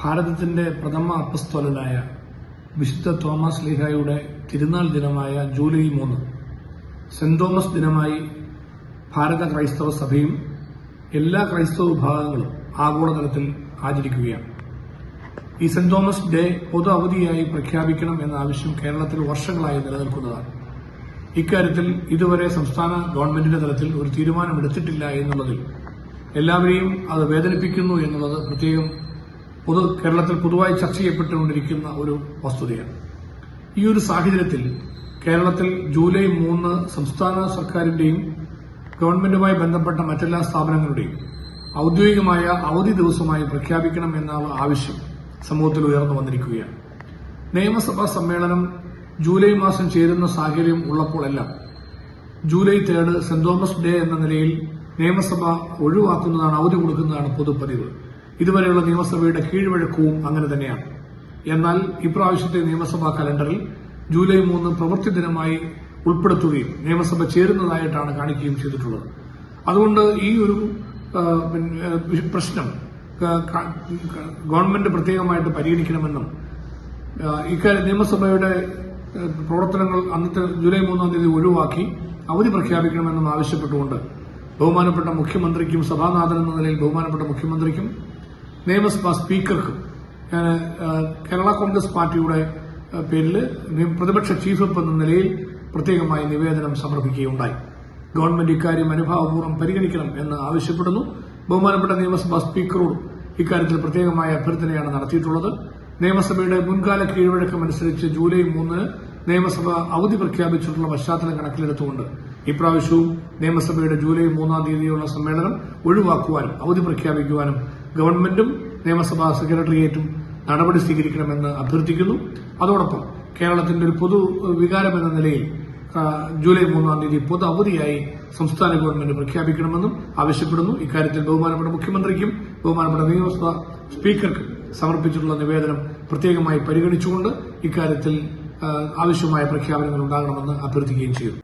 ഭാരതത്തിന്റെ പ്രഥമ അപ്പസ്തോലനായ വിശുദ്ധ തോമസ് ലീഹായുടെ തിരുനാൾ ദിനമായ ജൂലൈ 3 സെന്റ് തോമസ് ദിനമായി ഭാരത ക്രൈസ്തവ സഭയും എല്ലാ ക്രൈസ്തവ വിഭാഗങ്ങളും ആഗോളതലത്തിൽ ആചരിക്കുകയാണ്. ഈ സെന്റ് തോമസ് ഡേ പൊതു അവധിയായി പ്രഖ്യാപിക്കണം എന്ന ആവശ്യം കേരളത്തിൽ വർഷങ്ങളായി നിലനിൽക്കുന്നതാണ്. ഇക്കാര്യത്തിൽ ഇതുവരെ സംസ്ഥാന ഗവൺമെന്റിന്റെ തലത്തിൽ ഒരു തീരുമാനമെടുത്തിട്ടില്ല എന്നുള്ളതിൽ എല്ലാവരെയും അത് വേദനിപ്പിക്കുന്നു എന്നുള്ളത് പ്രത്യേകം കേരളത്തിൽ പൊതുവായി ചർച്ച ചെയ്യപ്പെട്ടുകൊണ്ടിരിക്കുന്ന ഒരു വസ്തുതയാണ്. ഈ ഒരു സാഹചര്യത്തിൽ കേരളത്തിൽ ജൂലൈ 3 സംസ്ഥാന സർക്കാരിന്റെയും ഗവൺമെന്റുമായി ബന്ധപ്പെട്ട മറ്റെല്ലാ സ്ഥാപനങ്ങളുടെയും ഔദ്യോഗികമായ അവധി ദിവസമായി പ്രഖ്യാപിക്കണം എന്ന ആവശ്യം സമൂഹത്തിൽ ഉയർന്നു വന്നിരിക്കുകയാണ്. നിയമസഭാ സമ്മേളനം ജൂലൈ മാസം ചേരുന്ന സാഹചര്യം ഉള്ളപ്പോഴെല്ലാം ജൂലൈ 3 സെന്റ് തോമസ് ഡേ എന്ന നിലയിൽ നിയമസഭ ഒഴിവാക്കുന്നതാണ്, അവധി കൊടുക്കുന്നതാണ് പൊതുപതിവ്. ഇതുവരെയുള്ള നിയമസഭയുടെ കീഴ്വഴക്കവും അങ്ങനെ തന്നെയാണ്. എന്നാൽ ഇപ്രാവശ്യത്തെ നിയമസഭാ കലണ്ടറിൽ ജൂലൈ 3 പ്രവൃത്തി ദിനമായി ഉൾപ്പെടുത്തുകയും നിയമസഭ ചേരുന്നതായിട്ടാണ് കാണിക്കുകയും ചെയ്തിട്ടുള്ളത്. അതുകൊണ്ട് ഈ ഒരു പ്രശ്നം ഗവൺമെന്റ് പ്രത്യേകമായിട്ട് പരിഗണിക്കണമെന്നും ഇക്കാര്യം നിയമസഭയുടെ പ്രവർത്തനങ്ങൾ അന്നത്തെ ജൂലൈ 3 ഒഴിവാക്കി അവധി പ്രഖ്യാപിക്കണമെന്നും ആവശ്യപ്പെട്ടുകൊണ്ട് ബഹുമാനപ്പെട്ട മുഖ്യമന്ത്രിക്കും സഭാനാഥൻ എന്ന നിലയിൽ ബഹുമാനപ്പെട്ട മുഖ്യമന്ത്രിക്കും നിയമസഭാ സ്പീക്കർക്കും കേരള കോൺഗ്രസ് പാർട്ടിയുടെ പേരിൽ പ്രതിപക്ഷ ചീഫ് വിപ്പ് എന്ന നിലയിൽ പ്രത്യേകമായി നിവേദനം സമർപ്പിക്കുകയുണ്ടായി. ഗവൺമെന്റ് ഇക്കാര്യം അനുഭാവപൂർവ്വം പരിഗണിക്കണം എന്ന് ആവശ്യപ്പെടുന്നു. ബഹുമാനപ്പെട്ട നിയമസഭാ സ്പീക്കറോട് ഇക്കാര്യത്തിൽ പ്രത്യേകമായ അഭ്യർത്ഥനയാണ് നടത്തിയിട്ടുള്ളത്. നിയമസഭയുടെ മുൻകാല കീഴ്വഴക്കമനുസരിച്ച് ജൂലൈ 3 നിയമസഭ അവധി പ്രഖ്യാപിച്ചിട്ടുള്ള പശ്ചാത്തലം കണക്കിലെടുത്തുകൊണ്ട് ഇപ്രാവശ്യവും നിയമസഭയുടെ ജൂലൈ 3 സമ്മേളനം ഒഴിവാക്കുവാനും അവധി പ്രഖ്യാപിക്കുവാനും ഗവൺമെന്റും നിയമസഭാ സെക്രട്ടേറിയറ്റും നടപടി സ്വീകരിക്കണമെന്ന് അഭ്യർത്ഥിക്കുന്നു. അതോടൊപ്പം കേരളത്തിന്റെ ഒരു പൊതു വികാരം എന്ന നിലയിൽ ജൂലൈ 3 പൊതു അവധിയായി സംസ്ഥാന ഗവൺമെന്റ് പ്രഖ്യാപിക്കണമെന്നും ആവശ്യപ്പെടുന്നു. ഇക്കാര്യത്തിൽ ബഹുമാനപ്പെട്ട മുഖ്യമന്ത്രിക്കും ബഹുമാനപ്പെട്ട നിയമസഭാ സ്പീക്കർക്കും സമർപ്പിച്ചിട്ടുള്ള നിവേദനം പ്രത്യേകമായി പരിഗണിച്ചുകൊണ്ട് ഇക്കാര്യത്തിൽ ആവശ്യമായ പ്രഖ്യാപനങ്ങൾ ഉണ്ടാകണമെന്ന് അഭ്യർത്ഥിക്കുകയും ചെയ്തു.